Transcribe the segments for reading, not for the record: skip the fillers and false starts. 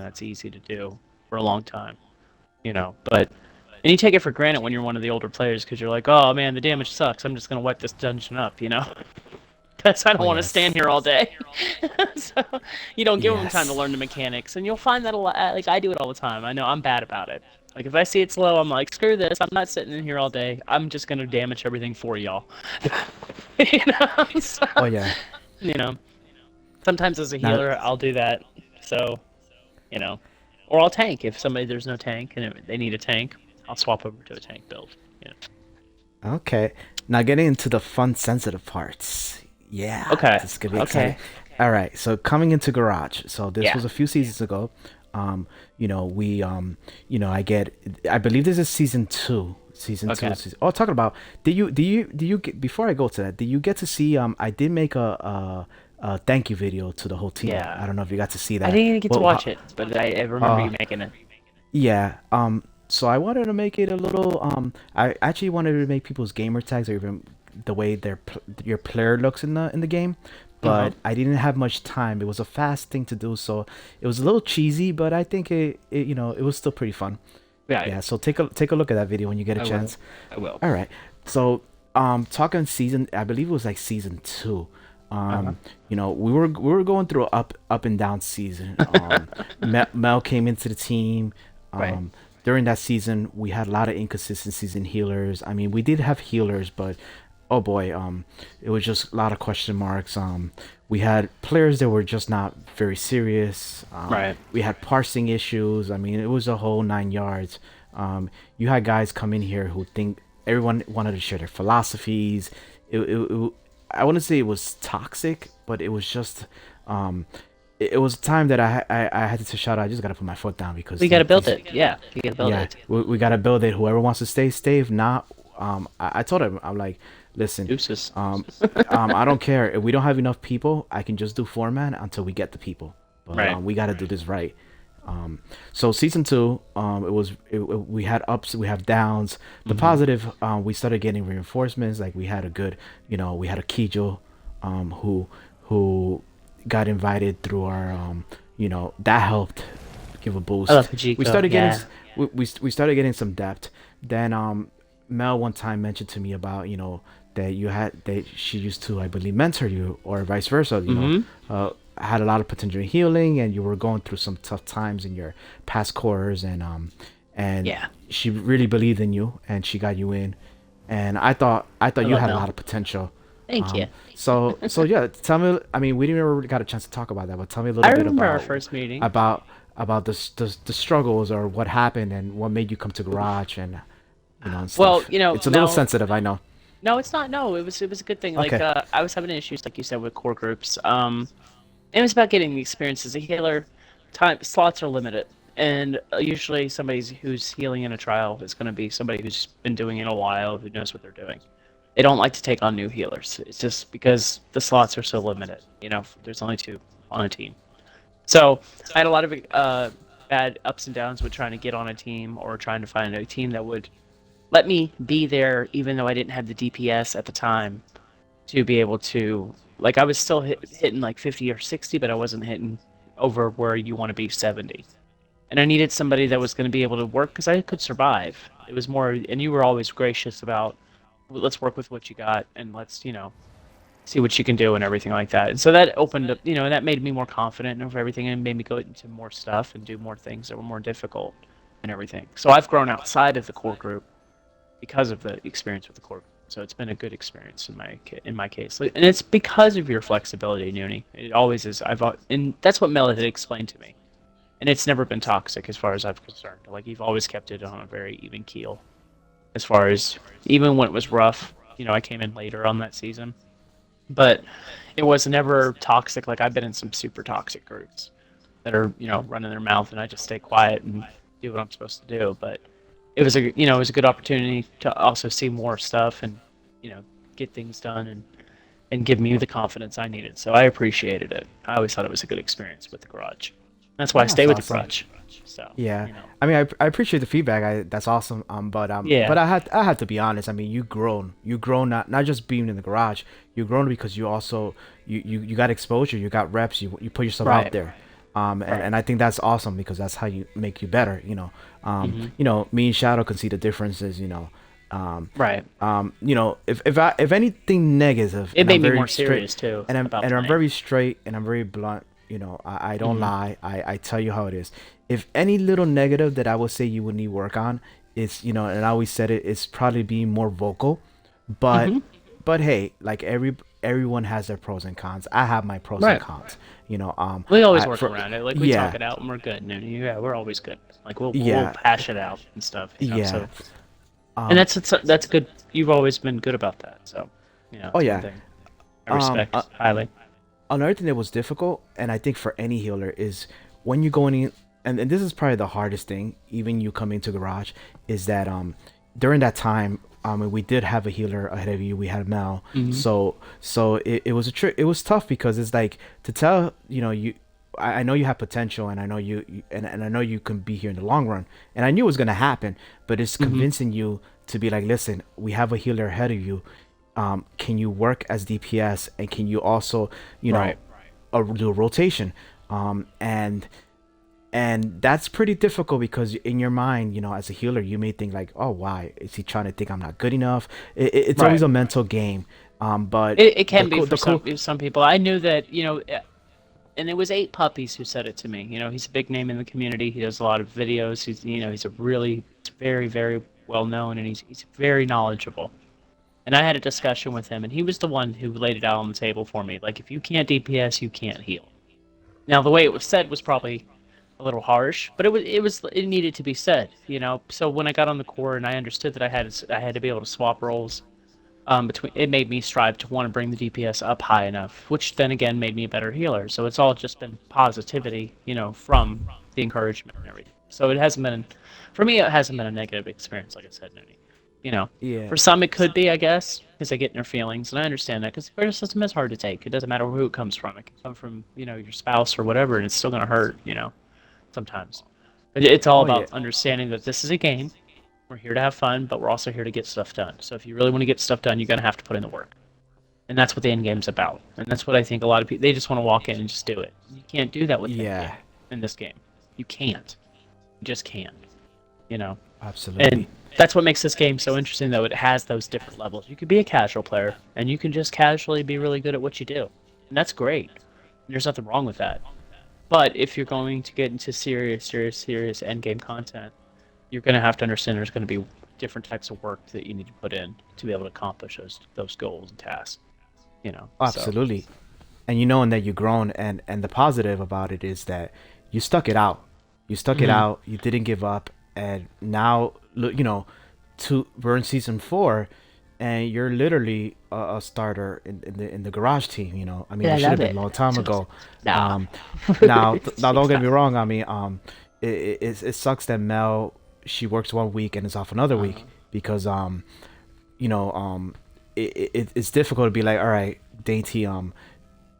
that's easy to do for a long time, But and you take it for granted when you're one of the older players because you're like, oh man, the damage sucks. I'm just gonna wipe this dungeon up. Because I Oh don't want to stand yes. here all day. So you don't give them time to Yes. learn the mechanics, and you'll find that a lot. Like I do it all the time. I know I'm bad about it. Like if I see it slow, I'm like, screw this. I'm not sitting in here all day. I'm just gonna damage everything for y'all. So, Oh yeah. you know. Sometimes as a Now, healer, I'll do that. So, you know, or I'll tank if there's no tank and they need a tank. I'll swap over to a tank build. Yeah. okay. Now getting into the fun, sensitive parts. Yeah, Okay. this is gonna be exciting. Okay. All right. So coming into Garage. So this Yeah. was a few seasons ago. We I believe this is season two. Season two. Okay. Oh, talking about. Did you get, before I go to that? Did you get to see? I did make a thank you video to the whole team. Yeah. I don't know if you got to see I that. didn't even get to Well, watch it, but I remember you making it. yeah. So I wanted to make it a little. I actually wanted to make people's gamer tags or even the way your player looks in the game, Uh huh. but I didn't have much time. It was a fast thing to do, so it was a little cheesy, but I think it was still pretty fun. Yeah. Yeah. So take a look at that video when you get a I will. chance. I will. All right. So talking season, I believe it was like season two. Uh We were going through a up and down season. Mel came into the team. Right. Um, During that season, we had a lot of inconsistencies in healers. I mean, we did have healers, but oh boy, it was just a lot of question marks. We had players that were just not very serious. Right. We had parsing issues. I mean, it was a whole 9 yards. You had guys come in here who think everyone wanted to share their philosophies. I wouldn't say it was toxic, but it was just it was a time that I had to shout out. I just gotta put my foot down because We gotta build it. Yeah. You gotta build yeah, it. we gotta build it. Whoever wants to stay, stay. If not, I told him, I'm like, listen, Deuces. I don't care if we don't have enough people. I can just do 4 man until we get the people. But Right. we gotta do this right. So season two, we had ups, we have downs. The Mm-hmm. positive, we started getting reinforcements. Like we had a good, we had a Kijo, who got invited through our, that helped give a I boost. love We Pajiko. started getting, Yeah. we started getting some depth. Then Mel one time mentioned to me about, that she used to, I believe, mentor you or vice versa. Mm-hmm. Had a lot of potential healing, and you were going through some tough times in your past quarters, and Yeah. she really believed in you, and she got you in, and I thought I you love had a Mel. lot of potential. Thank you. So yeah, tell me. I mean, we didn't ever got a chance to talk about that, but tell me a I little bit remember our first meeting. about the struggles or what happened and what made you come to Garage and Well, stuff. It's a little Mel. sensitive, I know. No, it's not. No, it was a good thing. Like Okay. I was having issues, like you said, with core groups. It was about getting the experience as a healer. Time slots are limited, and usually somebody who's healing in a trial is going to be somebody who's been doing it a while, who knows what they're doing. They don't like to take on new healers. It's just because the slots are so limited. There's only two on a team. So I had a lot of bad ups and downs with trying to get on a team or trying to find a team that would let me be there, even though I didn't have the DPS at the time to be able to. Like I was still hitting like 50 or 60, but I wasn't hitting over where you want to be 70. And I needed somebody that was going to be able to work because I could survive. It was more, and you were always gracious about, "Well, let's work with what you got and let's see what you can do and everything like that." And so that opened up, that made me more confident of everything and made me go into more stuff and do more things that were more difficult and everything. So I've grown outside of the core group because of the experience with the core. So it's been a good experience in my case, and it's because of your flexibility, Nuni. It always is. And that's what Mel had explained to me, and it's never been toxic as far as I'm concerned. Like you've always kept it on a very even keel, as far as even when it was rough. I came in later on that season, but it was never toxic. Like I've been in some super toxic groups that are running their mouth, and I just stay quiet and do what I'm supposed to do. But it was a good opportunity to also see more stuff and get things done and give me the confidence I needed. So I appreciated it. I always thought it was a good experience with the garage. That's why I stay That's with the awesome. garage. So Yeah, I mean, I appreciate the feedback. That's awesome. But yeah, I had to be honest. I mean, you grown not just being in the garage. You grown because you also you got exposure. You got reps. You put yourself out right. there. Right. And I think that's awesome because that's how you make you better. Hmm. Me and Shadow can see the differences. Right. If anything negative, It and I'm made me very more straight, serious too and I'm about and I'm playing. very straight, and I'm very blunt. I don't Hmm. lie. I tell you how it is. If any little negative that I would say you would need work on, it's and I always said it, it's probably being more vocal. But Hmm. but hey, like everyone has their pros and cons. I have my pros and Right. cons. We always I work for around it. Like we talk yeah, it out and we're good. And yeah, we're always good. Like we'll yeah, hash it out and stuff. yeah. So and Um, that's good. You've always been good about that. So oh it's one yeah. thing I Um, uh, respect highly. Another thing that was difficult, and I think for any healer, is when you're going in, and this is probably the hardest thing, even you coming to garage, is that during that time, we did have a healer ahead of you. We had Mel, Hmm. so it was a trick. It was tough because it's like to tell you. I know you have potential, and I know and I know you can be here in the long run, and I knew it was gonna happen, but it's Hmm. convincing you to be like, listen, we have a healer ahead of you. Can you work as DPS, and can you also, Right. do a rotation? Um, and and that's pretty difficult because in your mind, as a healer, you may think like, oh, why is he trying to think I'm not good enough? It's always Right. a mental game. But It the can be cool, for the cool, some people. I knew that and it was Eigh1 Puppies who said it to me. He's a big name in the community. He does a lot of videos. He's a really very very well known, and he's very knowledgeable. And I had a discussion with him, and he was the one who laid it out on the table for me. Like, if you can't DPS, you can't heal. Now, the way it was said was probably a little harsh, but it needed to be said. So when I got on the core and I understood that I had to be able to swap roles between, it made me strive to want to bring the DPS up high enough, which then again made me a better healer. So it's all just been positivity, from the encouragement and everything. So it hasn't been, for me, it hasn't been a negative experience, like I said, Nuni. You know, yeah, for some it could be, I guess, because they get in their feelings, and I understand that because criticism is hard to take. It doesn't matter who it comes from. It can come from your spouse or whatever, and it's still gonna hurt. Sometimes. But it's all oh yeah, about understanding that this is a game. We're here to have fun, but we're also here to get stuff done. So if you really want to get stuff done, you're gonna have to put in the work, and that's what the end game's about. And that's what I think a lot of people they just want to walk in and just do it. You can't do that with the end yeah, game in this game. You can't. You just can't. You know. And absolutely, that's what makes this game so interesting, though. It has those different levels. You could be a casual player, and you can just casually be really good at what you do, and that's great. There's nothing wrong with that. But if you're going to get into serious, serious, serious end game content, you're going to have to understand there's going to be different types of work that you need to put in to be able to accomplish those goals and tasks. So absolutely. And knowing that you've grown, and the positive about it is that you stuck it out. You stuck it hmm out. You didn't give up, and now look, we're in season 4, and you're literally a starter in the garage team. I mean, yeah, I you should have love been it. a long time ago. Nah, Um, now, takes don't get me time. wrong. I mean, it sucks that Mel, she works one week and is off another week Uh, because you know it's difficult to be like, all right, Dainty,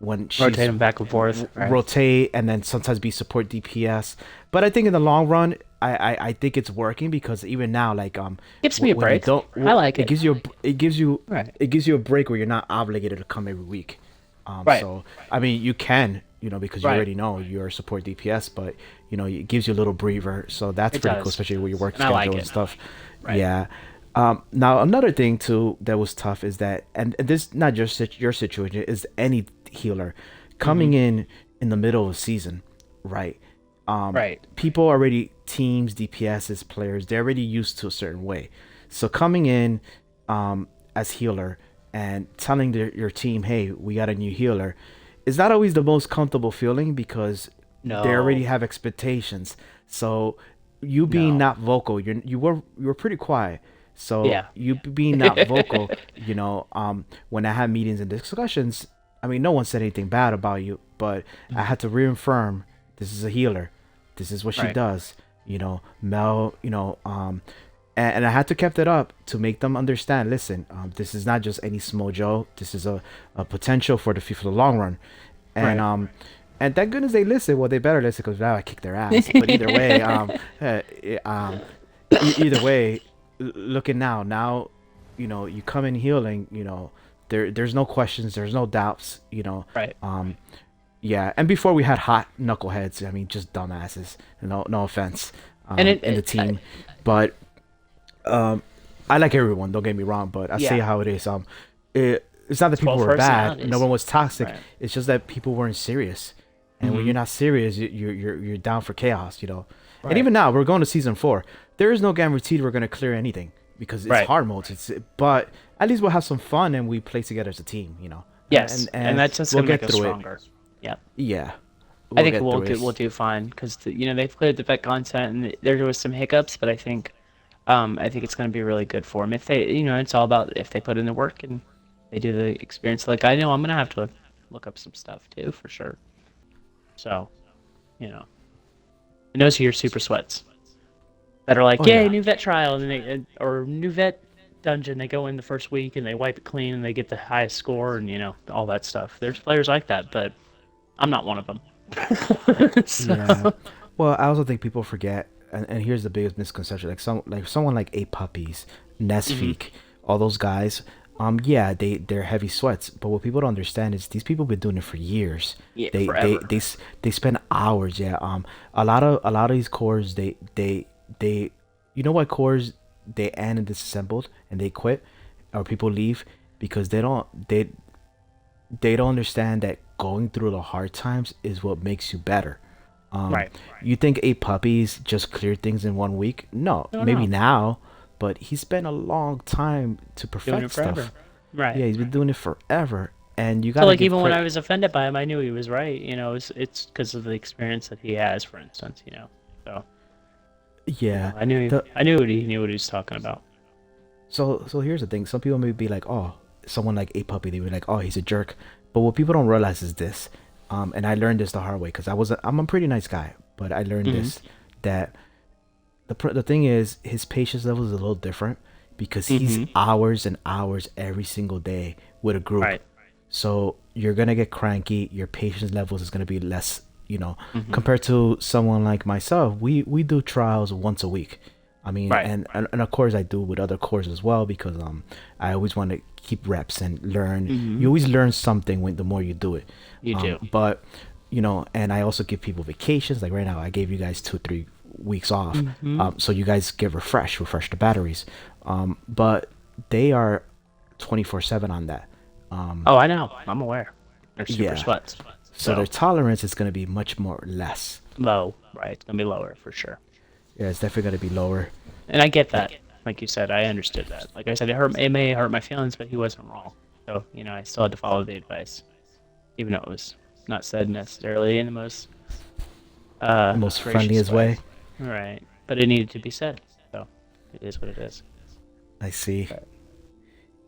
when rotate she's them back and forth. Right. rotate and then sometimes be support DPS. But I think in the long run, I think it's working because even now, like Gives me a when you break. don't, I like it it. gives you Right. it gives you a break where you're not obligated to come every week. Right. So I mean, you can, because you Right. already know you're a support DPS, but it gives you a little breather. So that's It pretty cool, does, especially with your work and I like schedule and it. stuff. Right. Yeah. Now another thing too that was tough is that, and this not just your situation, is any healer hmm coming in the middle of a season, right? Right. People already, teams, DPSs, players, they're already used to a certain way. So coming in as healer and telling your team, hey, we got a new healer, is not always the most comfortable feeling because they already No. have expectations. So you being No. not vocal, you were pretty quiet. So Yeah. you being not vocal, when I had meetings and discussions, I mean, no one said anything bad about you, but I Mhm. had to reaffirm this is a healer. This is what she Right. does. Mel, and I had to kept it up to make them understand. Listen, this is not just any small Joe. This is a potential for the long run, and Right. and thank goodness they listen. Well, they better listen because now I kick their ass. But either way, uh, either way, looking now, you come in healing. There's no questions, there's no doubts. Right. Um, Yeah, and before we had hot knuckleheads. I mean, just dumbasses. No offense, And in the team, but um, I like everyone. Don't get me wrong, but I say yeah, how it is. It's not that it's people both were bad. No personalities. one was toxic. Right. It's just that people weren't serious. And when Mm-hmm. you're not serious, you're down for chaos. And Right. even now, we're going to season 4. There is no guarantee we're gonna clear anything because it's Right. hard modes. But at least we'll have some fun and we play together as a team. Yes, and And that's just we'll gonna make get us through it. stronger. Yeah. Yeah, I we'll think get through we'll it. do fine because they've cleared the vet content and there was some hiccups, but I think it's going to be really good for them if they it's all about if they put in the work and they do the experience. Like I know I'm going to have to look up some stuff too for sure. So you know, and those are your super sweats that are like, Oh yay, yeah. new vet trial, and or new vet dungeon. They go in the first week and they wipe it clean and they get the highest score and all that stuff. There's players like that, but I'm not one of them. So. Yeah. Well, I also think people forget, and here's the biggest misconception: like someone like Eigh1 Puppies, Hmm. Nesfeek, all those guys. Yeah, they're heavy sweats, but what people don't understand is these people been doing it for years. Yeah, They forever. they s- they spend hours. Yeah. A lot of these cores, they, you know what cores they end and disassembled and they quit, or people leave because they don't understand that going through the hard times is what makes you better. Um, Right. you think Eigh1 Puppies just cleared things in one week? No, No, maybe no. now, but he spent a long time to Doing perfect it forever. stuff. Right. Yeah, he's been doing it forever, and you So gotta like give even when I credit. was offended by him, I knew he was right. It's because of the experience that he has, for instance. So Yeah, the I knew he knew what he was talking about. so here's the thing. Some people may be like, oh, someone like a puppy, they be like, oh, he's a jerk. But what people don't realize is this, and I learned this the hard way because I'm a pretty nice guy, but I learned Hmm. this that the thing is his patience level is a little different because he's Hmm. hours and hours every single day with a group. Right. So you're gonna get cranky. Your patience levels is gonna be less, Hmm. compared to someone like myself. We do trials once a week. I mean, Right. and of course I do with other cores as well because I always want to keep reps and learn. You Hmm. always learn something when the more you do it. You do. But and I also give people vacations. Like right now, I gave you guys 2 3 weeks off, Hmm. so you guys get refresh the batteries. But they are 24/7 on that. Um, Oh, I know. I'm aware. They're super yeah, sweats. so their So tolerance is going to be much more less. low. Right. It's gonna be lower for sure. Yeah, it's definitely going to be lower. And I get that. Like you said, I understood that. Like I said, it may hurt my feelings, but he wasn't wrong. So I still had to follow the advice, even though it was not said necessarily in the most The most gracious friendliest way. way. Right. But it needed to be said. So it is what it is. I see. But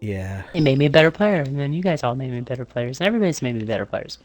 Yeah. it made me a better player, and then you guys all made me better players, and everybody's made me better players.